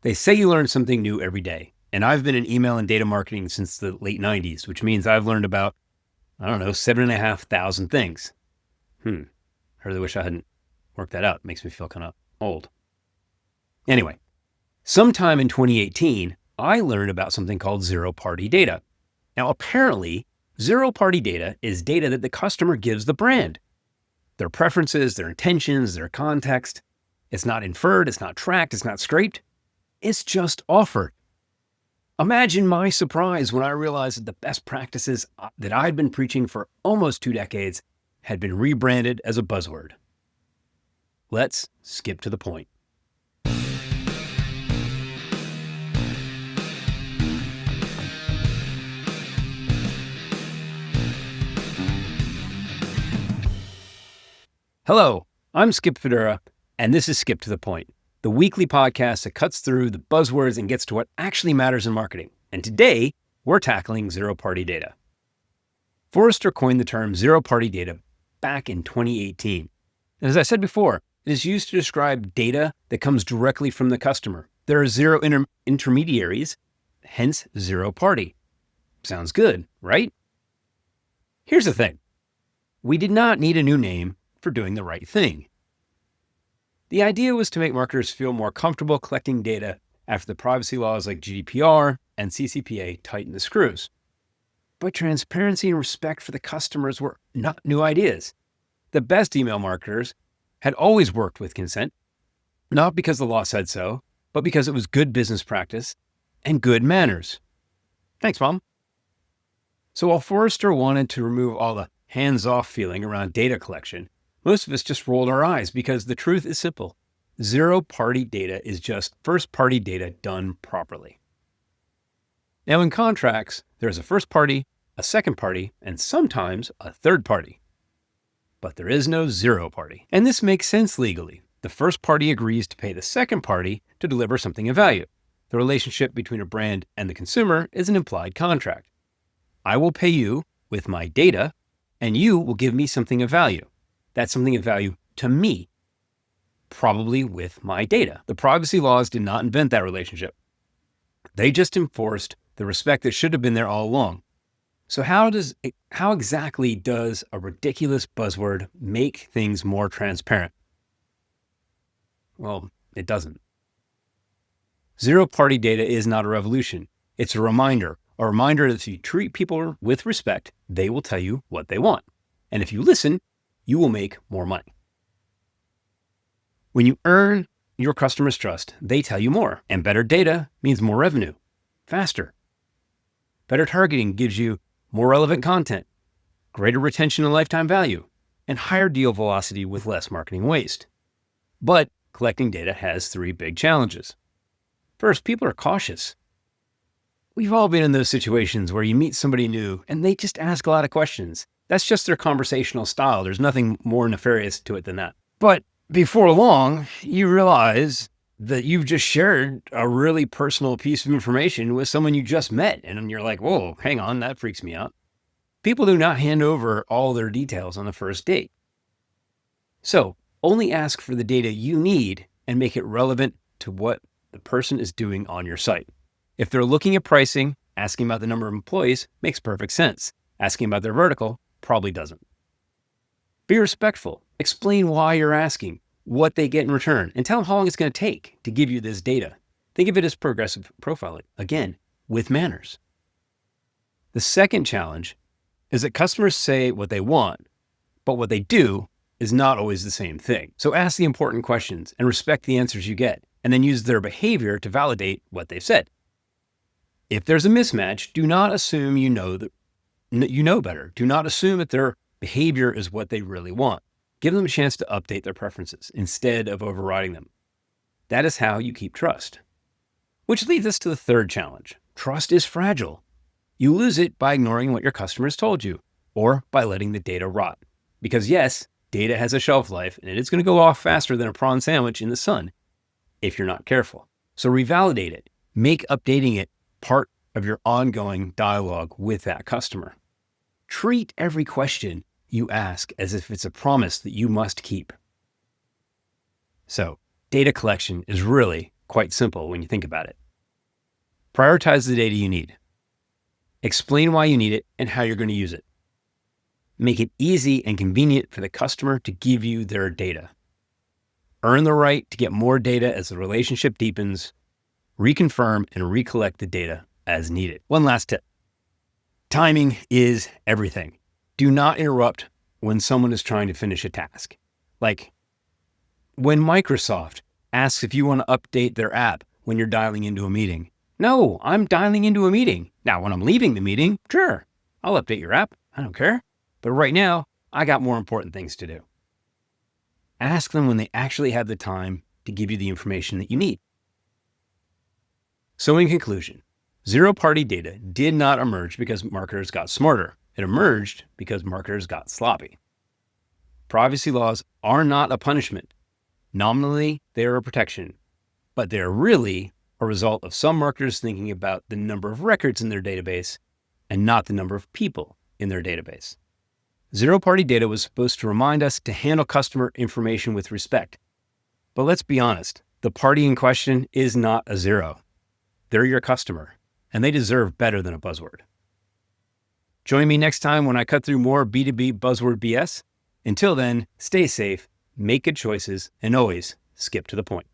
They say you learn something new every day. And I've been in email and data marketing since the late 90s, which means I've learned about, 7,500 things. I really wish I hadn't worked that out. It makes me feel kind of old. Anyway, sometime in 2018, I learned about something called zero-party data. Now, apparently, zero-party data is data that the customer gives the brand. Their preferences, their intentions, their context. It's not inferred, it's not tracked, it's not scraped. It's just offered. Imagine my surprise when I realized that the best practices that I'd been preaching for almost 2 decades had been rebranded as a buzzword. Let's skip to the point. Hello, I'm Skip Fedora, and this is Skip to the Point, the weekly podcast that cuts through the buzzwords and gets to what actually matters in marketing. And today, we're tackling zero-party data. Forrester coined the term zero-party data back in 2018. And as I said before, it is used to describe data that comes directly from the customer. There are zero intermediaries, hence zero-party. Sounds good, right? Here's the thing. We did not need a new name for doing the right thing. The idea was to make marketers feel more comfortable collecting data after the privacy laws like GDPR and CCPA tightened the screws. But transparency and respect for the customers were not new ideas. The best email marketers had always worked with consent, not because the law said so, but because it was good business practice and good manners. Thanks, Mom. So while Forrester wanted to remove all the hands-off feeling around data collection, most of us just rolled our eyes because the truth is simple. Zero-party data is just first-party data done properly. Now in contracts, there's a first party, a second party, and sometimes a third party. But there is no zero party. And this makes sense legally. The first party agrees to pay the second party to deliver something of value. The relationship between a brand and the consumer is an implied contract. I will pay you with my data, and you will give me something of value. That's something of value to me, probably with my data. The privacy laws did not invent that relationship. They just enforced the respect that should have been there all along. So how exactly does a ridiculous buzzword make things more transparent? Well, it doesn't. Zero-party data is not a revolution. It's a reminder that if you treat people with respect, they will tell you what they want. And if you listen, you will make more money. When you earn your customers' trust, they tell you more. And better data means more revenue, faster. Better targeting gives you more relevant content, greater retention and lifetime value, and higher deal velocity with less marketing waste. But collecting data has 3 big challenges. First, people are cautious. We've all been in those situations where you meet somebody new and they just ask a lot of questions. That's just their conversational style. There's nothing more nefarious to it than that. But before long, you realize that you've just shared a really personal piece of information with someone you just met. And you're like, whoa, hang on, that freaks me out. People do not hand over all their details on the first date. So only ask for the data you need and make it relevant to what the person is doing on your site. If they're looking at pricing, asking about the number of employees makes perfect sense. Asking about their vertical probably doesn't. Be respectful. Explain why you're asking, what they get in return, and tell them how long it's going to take to give you this data. Think of it as progressive profiling, again, with manners. The second challenge is that customers say what they want, but what they do is not always the same thing. So ask the important questions and respect the answers you get, and then use their behavior to validate what they've said. If there's a mismatch, do not assume you know better. Do not assume that their behavior is what they really want. Give them a chance to update their preferences instead of overriding them. That is how you keep trust. Which leads us to the third challenge. Trust is fragile. You lose it by ignoring what your customers told you or by letting the data rot. Because yes, data has a shelf life and it's going to go off faster than a prawn sandwich in the sun if you're not careful. So revalidate it. Make updating it part of your ongoing dialogue with that customer. Treat every question you ask as if it's a promise that you must keep. So, data collection is really Quite simple when you think about it. Prioritize the data you need. Explain why you need it and how you're going to use it. Make it easy and convenient for the customer to give you their data. Earn the right to get more data as the relationship deepens. Reconfirm and recollect the data as needed. One last tip. Timing is everything. Do not interrupt when someone is trying to finish a task. Like when Microsoft asks if you want to update their app when you're dialing into a meeting. No, I'm dialing into a meeting. Now, when I'm leaving the meeting, sure, I'll update your app. I don't care. But right now, I got more important things to do. Ask them when they actually have the time to give you the information that you need. So in conclusion, zero-party data did not emerge because marketers got smarter. It emerged because marketers got sloppy. Privacy laws are not a punishment. Nominally, they are a protection, but they're really a result of some marketers thinking about the number of records in their database and not the number of people in their database. Zero-party data was supposed to remind us to handle customer information with respect. But let's be honest, the party in question is not a zero. They're your customer, and they deserve better than a buzzword. Join me next time when I cut through more B2B buzzword BS. Until then, stay safe, make good choices, and always skip to the point.